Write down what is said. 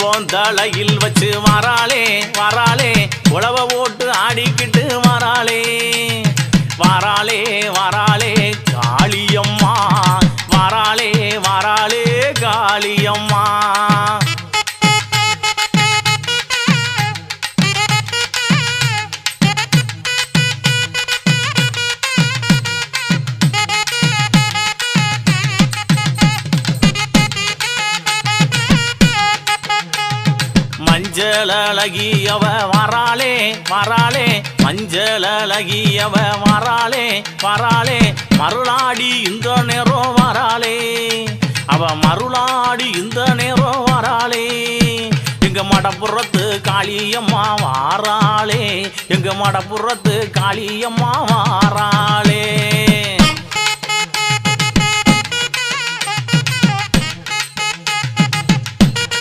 தலையில் வச்சு வராளே வராளே உழவ ஓட்டு ஆடிக்கிட்டு வராளே வராளே வராளே காளியம்மா வராளே வராளே காளியம்மா மஞ்சள் அழகியவ வராளே வராளே மஞ்சள் அழகியவ வராளே வராளே மருளாடி இந்த நேரம் வராளே அவ மருளாடி இந்த நேரம் வராளே எங்க மடப்புறத்து காளியம்மா வாராளே எங்க மடப்புறத்து காளியம்மா வாராளே